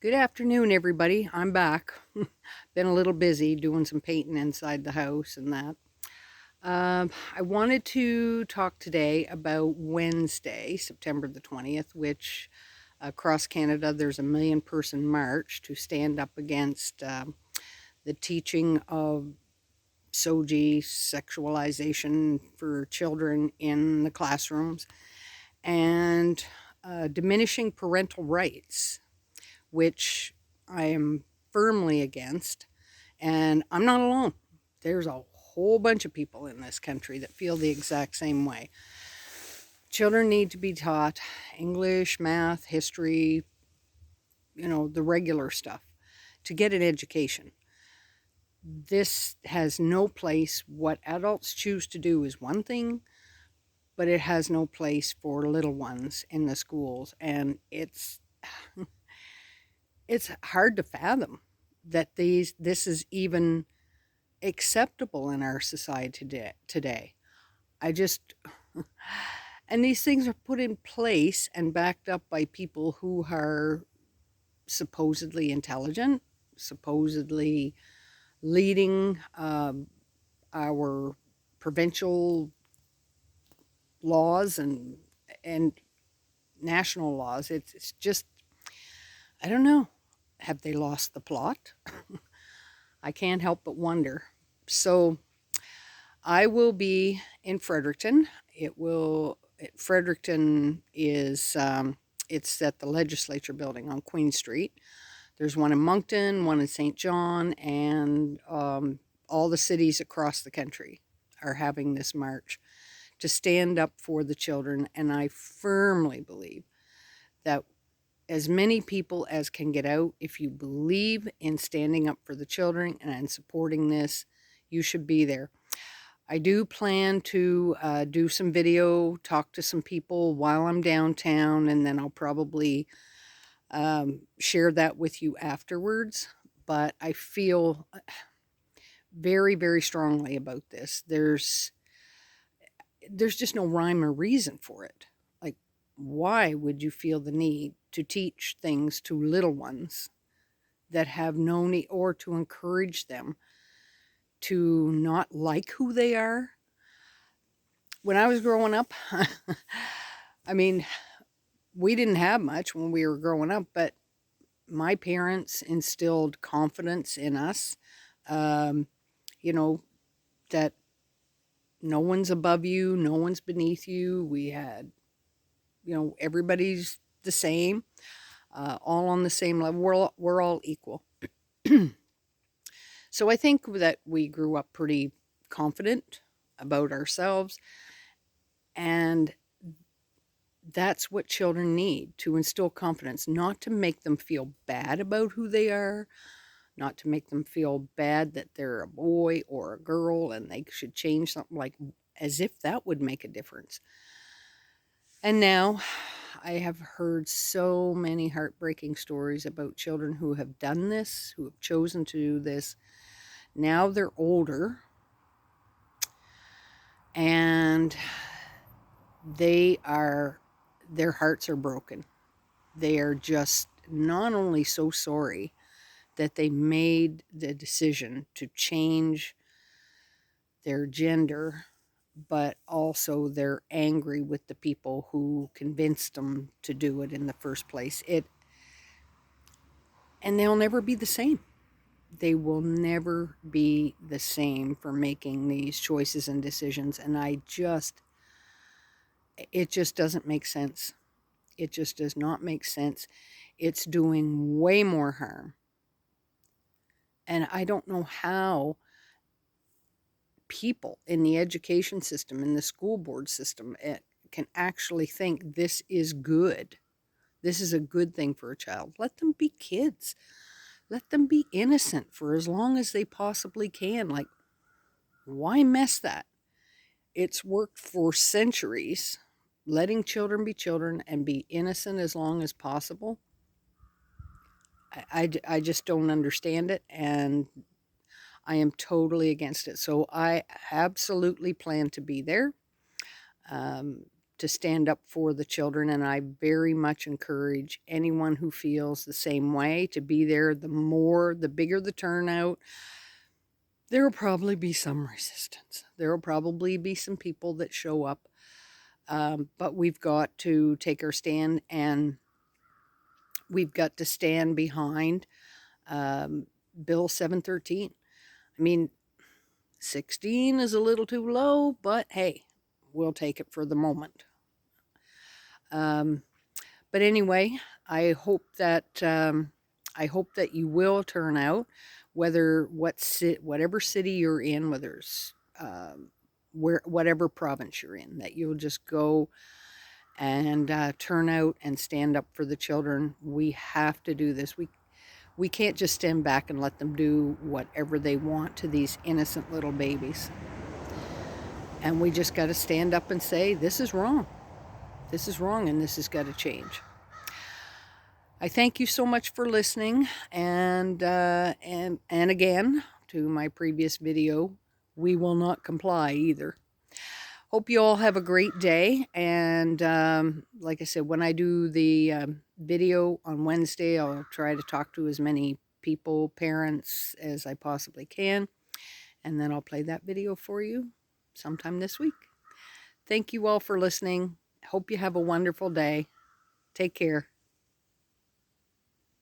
Good afternoon, everybody. I'm back. Been a little busy doing some painting inside the house and that. I wanted to talk today about Wednesday, September the 20th, which across Canada there's a million person march to stand up against the teaching of SOGI, sexualization for children in the classrooms, and diminishing parental rights, which I am firmly against. And I'm not alone. There's a whole bunch of people in this country that feel the exact same way. Children need to be taught English, math, history, the regular stuff to get an education. This has no place. What adults choose to do is one thing, but it has no place for little ones in the schools. And it's hard to fathom that this is even acceptable in our society today. I just and these things are put in place and backed up by people who are supposedly intelligent, supposedly leading our provincial laws and national laws. It's just, I don't know. Have they lost the plot? I can't help but wonder. So I will be in Fredericton. Fredericton is, it's at the legislature building on Queen Street. There's one in Moncton, one in St. John, and all the cities across the country are having this march to stand up for the children. And I firmly believe that as many people as can get out, if you believe in standing up for the children and supporting this, you should be there. I do plan to do some video, talk to some people while I'm downtown, and then I'll probably share that with you afterwards. But I feel very, very strongly about this. There's just no rhyme or reason for it. Like, why would you feel the need to teach things to little ones that have no need, or to encourage them to not like who they are? When I was growing up, I mean, we didn't have much when we were growing up, but my parents instilled confidence in us, um, you know, that no one's above you, no one's beneath you. We had, everybody's the same, all on the same level. We're all equal. So I think that we grew up pretty confident about ourselves, and that's what children need, to instill confidence, not to make them feel bad about who they are, not to make them feel bad that they're a boy or a girl and they should change something, like as if that would make a difference. And now I have heard so many heartbreaking stories about children who have done this, who have chosen to do this. Now they're older and their hearts are broken. They are just not only so sorry that they made the decision to change their gender, but also they're angry with the people who convinced them to do it in the first place. And they'll never be the same. They will never be the same for making these choices and decisions. And it just doesn't make sense. It just does not make sense. It's doing way more harm. And I don't know how people in the education system, in the school board system, can actually think this is good. This is a good thing for a child. Let them be kids. Let them be innocent for as long as they possibly can. Like, why mess that? It's worked for centuries, letting children be children and be innocent as long as possible. I just don't understand it, and I am totally against it. So I absolutely plan to be there, to stand up for the children, and I very much encourage anyone who feels the same way to be there. The bigger the turnout, there will probably be some resistance. There will probably be some people that show up, but we've got to take our stand, and we've got to stand behind Bill 713. I mean, 16 is a little too low, but hey, we'll take it for the moment. But anyway, I hope that you will turn out, whatever city you're in, whether it's whatever province you're in, that you'll just go and turn out and stand up for the children. We have to do this. We can't just stand back and let them do whatever they want to these innocent little babies. And we just got to stand up and say, this is wrong. This is wrong, and this has got to change. I thank you so much for listening, and again, to my previous video, we will not comply either. Hope you all have a great day, and like I said, when I do the video on Wednesday, I'll try to talk to as many people, parents, as I possibly can, and then I'll play that video for you sometime this week. Thank you all for listening. Hope you have a wonderful day. Take care.